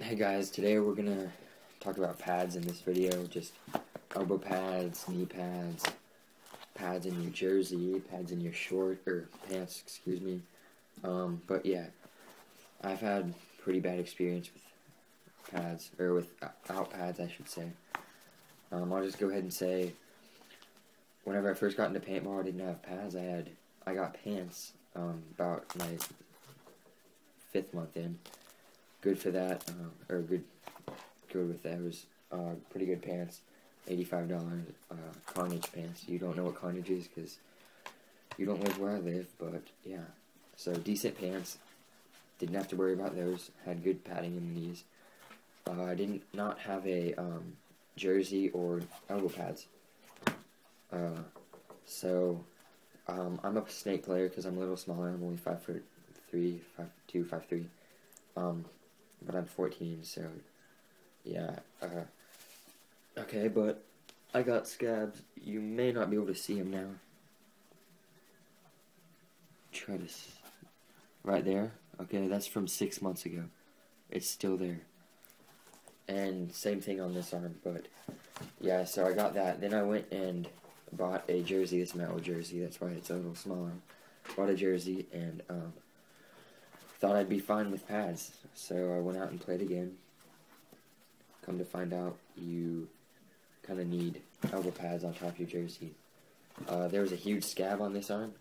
Hey guys, today we're gonna talk about pads in this video, just elbow pads, knee pads, pads in your jersey, pads in your pants, excuse me. But yeah, I've had pretty bad experience with pads, or without pads I should say. I'll just go ahead and say, whenever I first got into paintball I didn't have pads. I got pants, about my 5th month in. Good for that, or good with that. It was pretty good pants, $85, Carnage pants. You don't know what Carnage is because you don't live where I live, but yeah. So decent pants, didn't have to worry about those, had good padding in the knees. I did not have a jersey or elbow pads. I'm a snake player because I'm a little smaller. I'm only 5'3", 5'2", 5'3". But I'm 14, so yeah. Okay, but I got scabs. You may not be able to see them now. Try this. Right there. Okay, that's from 6 months ago. It's still there. And same thing on this arm, but yeah, so I got that. Then I went and bought a jersey, this metal jersey. That's why it's a little smaller. Bought a jersey and thought I'd be fine with pads, so I went out and played again. Come to find out, you kind of need elbow pads on top of your jersey. There was a huge scab on this arm.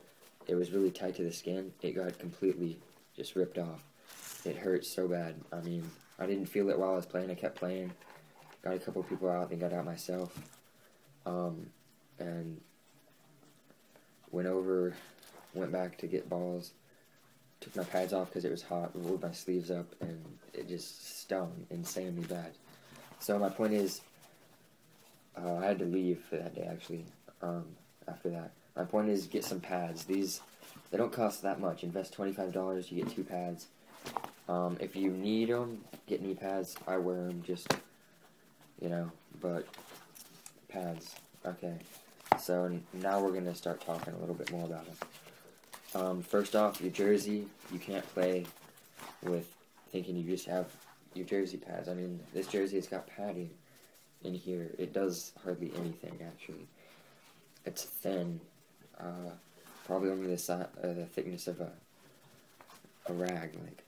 It was really tight to the skin. It got completely just ripped off. It hurt so bad. I mean, I didn't feel it while I was playing. I kept playing. Got a couple people out, then got out myself. And went back to get balls. Took my pads off because it was hot, rolled my sleeves up, and it just stung insanely bad. So my point is, I had to leave for that day actually, after that. My point is, get some pads. They don't cost that much. Invest $25, you get 2 pads. If you need them, get knee pads. I wear them just, but pads. Okay, so now we're going to start talking a little bit more about them. First off, your jersey, you can't play with thinking you just have your jersey pads. I mean, this jersey has got padding in here. It does hardly anything, actually. It's thin, probably only the thickness of a rag, like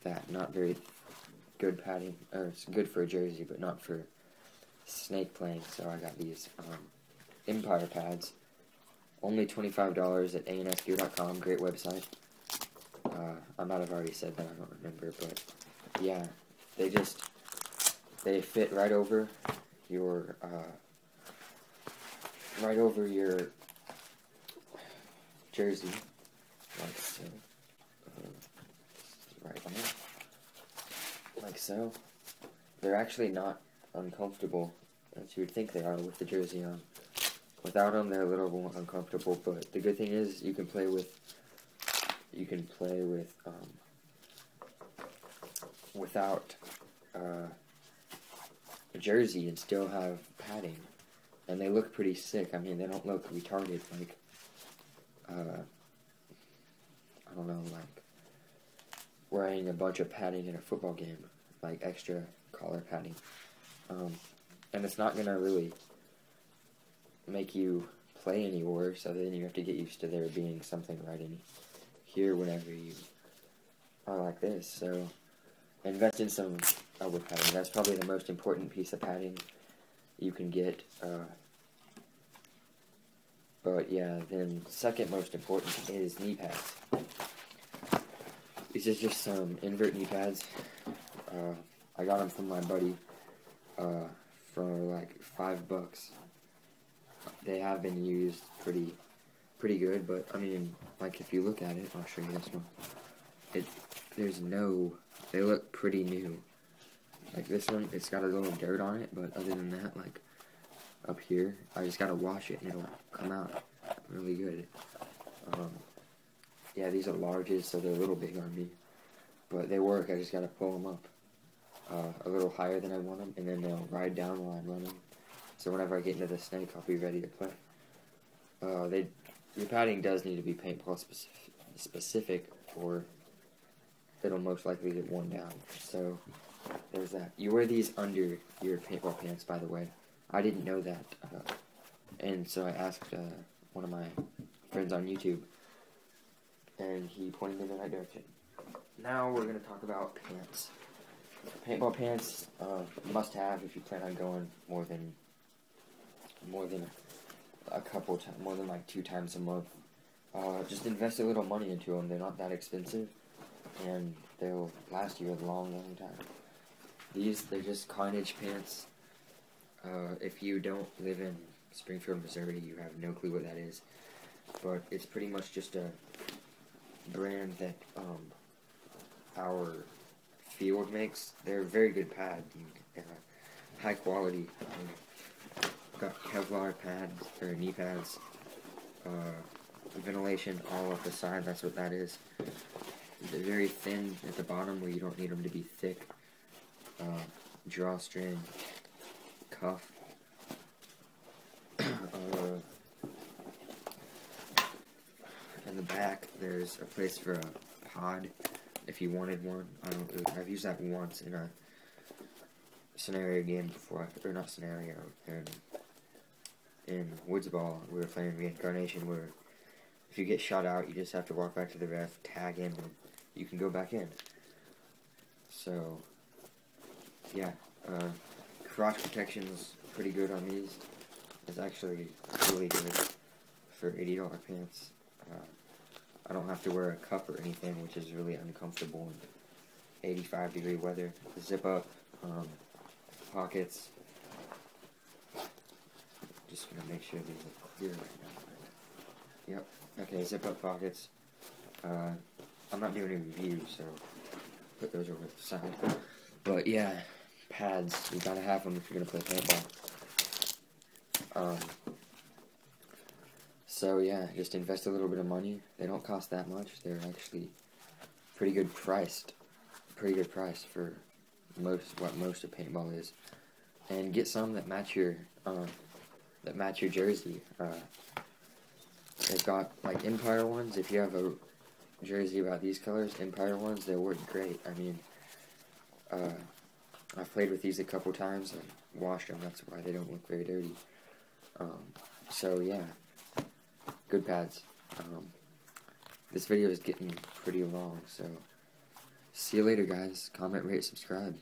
that. Not very good padding, or it's good for a jersey, but not for snake playing, so I got these Empire pads. Only $25 at ansgear.com, great website. I might have already said that, I don't remember, but yeah, they fit right over your jersey, like so. Right there, like so. They're actually not uncomfortable as you would think they are with the jersey on. Without them, they're a little more uncomfortable, but the good thing is you can play without a jersey and still have padding, and they look pretty sick. I mean, they don't look retarded like I don't know, like wearing a bunch of padding in a football game, like extra collar padding, and it's not gonna really make you play any worse, other than you have to get used to there being something right in here whenever you are like this. So invest in some elbow padding. That's probably the most important piece of padding you can get. But yeah, then second most important is knee pads. These are just some invert knee pads. I got them from my buddy for like $5. They have been used pretty good, but I mean, like if you look at it, I'll show you this one. They look pretty new. Like this one, it's got a little dirt on it, but other than that, like up here, I just gotta wash it and it'll come out really good. Yeah, these are larges, so they're a little big on me, but they work. I just gotta pull them up a little higher than I want them, and then they'll ride down while I'm running. So whenever I get into the snake, I'll be ready to play. Your padding does need to be paintball specific, or it'll most likely get worn down. So there's that. You wear these under your paintball pants, by the way. I didn't know that, and so I asked one of my friends on YouTube, and he pointed me in the right direction. Now we're going to talk about pants. Paintball pants, must have if you plan on going more than a couple times, more than like 2 times a month. Just invest a little money into them. They're not that expensive, and they'll last you a long, long time. They're just Carnage pants. If you don't live in Springfield, Missouri, you have no clue what that is. But it's pretty much just a brand that our field makes. They're very good pads, high quality. Got Kevlar pads, or knee pads, ventilation all up the side, that's what that is. They're very thin at the bottom where you don't need them to be thick. Drawstring, cuff. In the back, there's a place for a pod if you wanted one. I've used that once in a scenario game before, or not scenario, in Woods Ball. We were playing Reincarnation, where if you get shot out, you just have to walk back to the ref, tag in, and you can go back in. So, yeah, crotch protection's pretty good on these. It's actually really good for $80 pants. I don't have to wear a cup or anything, which is really uncomfortable in 85-degree weather. Zip up pockets. Just gonna make sure these are clear right now. Yep. Okay, zip up pockets. I'm not doing a review, so put those over to the side. But yeah, pads. You gotta have them if you're gonna play paintball. So yeah, just invest a little bit of money. They don't cost that much. They're actually pretty good priced. Pretty good price for what most of paintball is. And get some that match your jersey. They've got like Empire ones. If you have a jersey about these colors, Empire ones, they'll work great. I mean, I've played with these a couple times and washed them. That's why they don't look very dirty. So yeah, good pads. This video is getting pretty long, so see you later, guys. Comment, rate, subscribe.